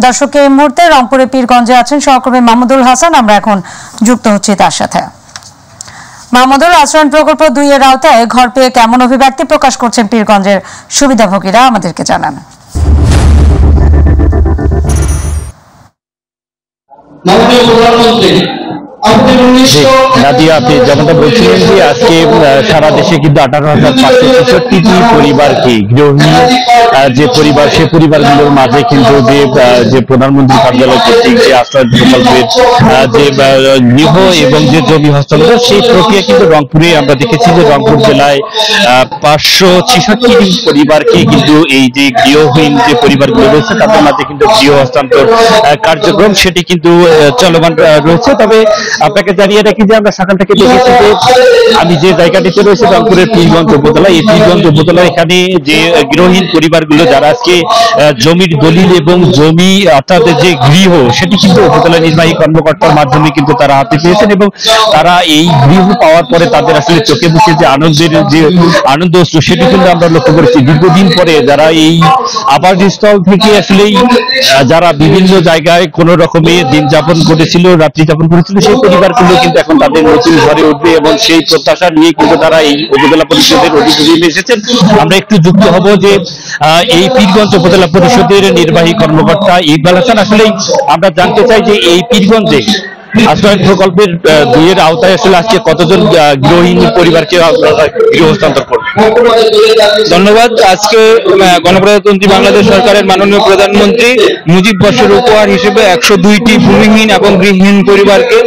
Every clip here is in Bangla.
দর্শক এই মুহূর্তে রংপুরে পীরগঞ্জে আছেন সহকর্মী মাহমুদুল হাসান। আমরা এখন যুক্ত হচ্ছি তার সাথে। মাহমুদুল, আশ্রয়ণ প্রকল্প 2 এর আওতায় ঘর পেয়ে কেমন অভিব্যক্তি প্রকাশ করছেন পীরগঞ্জের সুবিধাভোগীরা, আমাদেরকে জানান। মাননীয় প্রধানমন্ত্রী নাদিয়া, আপনি যেমনটা বলছিলেন যে আজকে সারা দেশে কিন্তু 18,563টি পরিবারকে গৃহহীন যে পরিবার, সেই পরিবারগুলোর মাঝে কিন্তু যে প্রধানমন্ত্রী কার্যালয় কর্তৃক যে আশ্রয় প্রকল্পের যে গৃহ এবং যে জমি হস্তান্তর, সেই প্রক্রিয়া কিন্তু রংপুরে আমরা দেখেছি যে রংপুর জেলায় 566টি পরিবারকে কিন্তু এই যে গৃহহীন যে পরিবারগুলো রয়েছে তাদের মাঝে কিন্তু গৃহ হস্তান্তর কার্যক্রম সেটি কিন্তু চলমান রয়েছে। তবে আপনাকে জানিয়ে রাখি যে আমরা সকাল থেকে দেখেছি যে আমি যে জায়গাটিতে রয়েছে রংপুরের পীরগঞ্জ উপজেলা, এই পীরগঞ্জ উপজেলা এখানে যে গৃহহীন পরিবারগুলো যারা আজকে জমির দলিল এবং জমি অর্থাৎ যে গৃহ সেটি কিন্তু উপজেলা নির্বাহী কর্মকর্তার মাধ্যমে কিন্তু তারা হাতে পেয়েছেন এবং তারা এই গৃহ পাওয়ার পরে তাদের আসলে চোখে মুখে যে আনন্দের যে আনন্দ অশ্রু সেটি কিন্তু আমরা লক্ষ্য করেছি। দীর্ঘদিন পরে যারা এই আবাসস্থল থেকে আসলেই যারা বিভিন্ন জায়গায় কোনো রকমে দিন যাপন করেছিল, রাত্রি যাপন করেছিল, সেই পরিবারগুলো কিন্তু এখন তাদের নতুন ঘরে উঠবে এবং সেই প্রত্যাশা নিয়ে কিন্তু তারা এই উপজেলা পরিষদের অধিবেশনে এসেছেন। আমরা একটু যুক্ত হব যে এই পীরগঞ্জ উপজেলা পরিষদের নির্বাহী কর্মকর্তা ইকবাল হাসান, আসলেই আমরা জানতে চাই যে এই পীরগঞ্জে আশ্রয় প্রকল্পের 2 এর আওতায় আসলে আজকে কতজন গৃহহীন পরিবারকে গৃহ হস্তান্তর করবে? ধন্যবাদ। আজকে গণপ্রজাতন্ত্রী বাংলাদেশ সরকারের মাননীয় প্রধানমন্ত্রী মুজিব বর্ষের উপহার হিসেবে 102টি ভূমিহীন এবং গৃহহীন পরিবারকে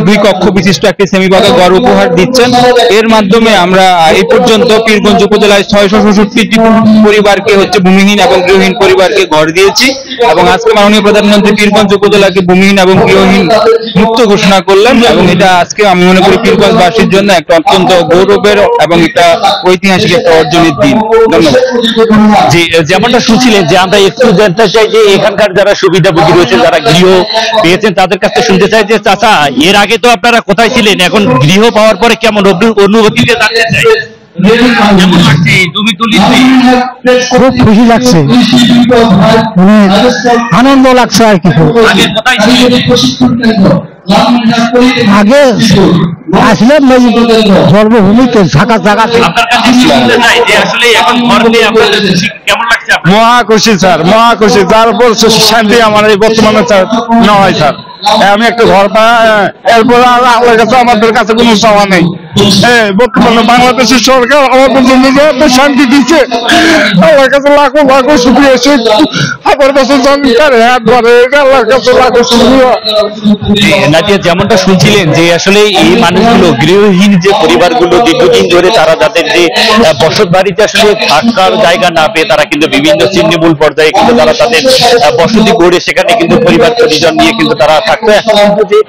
2 কক্ষ বিশিষ্ট একটি সেমিপাকা ঘর উপহার দিচ্ছেন। এর মাধ্যমে আমরা এই পর্যন্ত পীরগঞ্জ উপজেলায় 666টি পরিবারকে ভূমিহীন এবং গৃহহীন পরিবারকে ঘর দিয়েছি এবং আজকে মাননীয় প্রধানমন্ত্রী পীরগঞ্জ উপজেলাকে ভূমিহীন এবং গৃহহীন মুক্ত ঘোষণা করলেন এবং এটা আজকে আমি মনে করি পীরগঞ্জবাসীর জন্য একটা অত্যন্ত গৌরবের এবং এটা ঐতিহাসিক একটা অর্জনের দিন। ধন্যবাদ। জি, যেমনটা শুনছিলেন যে আমরা একটু জানতে চাই যে এখানকার যারা সুবিধাভোগী রয়েছেন, যারা গৃহ পেয়েছেন, তাদের কাছে শুনতে চাই যে চাচা, এর আগে তো আপনারা কোথায় ছিলেন, এখন গৃহ পাওয়ার পরে কেমন অনুভূতিতে জানতে চাই? খুব খুশি লাগছে, আনন্দ লাগছে আর কি। আগে আসলে জন্মভূমিতে থাকা জায়গা মহা খুশি স্যার, মহা খুশি। তারপর শান্তি আমার এই বর্তমানে নয় স্যার। আমি একটা ঘর পাই, এরপর আল্লাহর কাছে আমাদের কাছে কোনো চাওয়া নেই। বর্তমানে বাংলাদেশের সরকার আমাদের জন্য শান্তি দিচ্ছে, আল্লাহর কাছে লাখো লাখো শুকরিয়া। হাজার বছর আল্লাহর কাছে লাখো শুকরিয়া। নাদিয়া, যেমনটা শুনছিলেন যে আসলে এই মানুষগুলো গৃহহীন যে পরিবারগুলো দীর্ঘদিন ধরে তারা যাদের যে বসত বাড়িতে আসলে থাকার জায়গা না পেয়ে তারা কিন্তু বিভিন্ন ছিন্নমূল পর্যায়ে কিন্তু তারা তাদের বসতি গড়ে সেখানে কিন্তু পরিবার পরিজন নিয়ে কিন্তু তারা থাকতো। এখন কিন্তু যে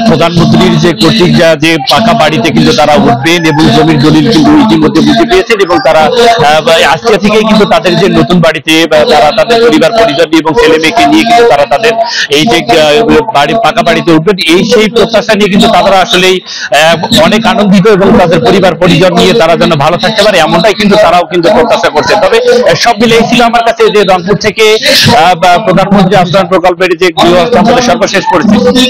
প্রধানমন্ত্রীর যে কর্তৃক যে পাকা বাড়িতে কিন্তু তারা উঠবেন এবং জমির দলিল কিন্তু ইতিমধ্যে বুঝে পেয়েছেন এবং তারা আজকে থেকেই কিন্তু তাদের যে নতুন বাড়িতে তারা তাদের পরিবার পরিজন এবং ছেলে মেয়েকে নিয়ে কিন্তু তারা তাদের এই যে পাকা বাড়িতে উঠবেন, এই সেই প্রত্যাশা নিয়ে কিন্তু তারা আসলেই অনেক আনন্দিত এবং তাদের পরিবার পরিজন নিয়ে তারা যেন ভালো থাকতে পারে এমনটাই কিন্তু তারাও কিন্তু প্রত্যাশা করছে। তবে সব মিলে এই ছিল আমার কাছে যে রংপুর থেকে প্রধানমন্ত্রী আশ্রয় প্রকল্পের যে গৃহ হস্তান্তরের সর্বশেষ পরিস্থিতি।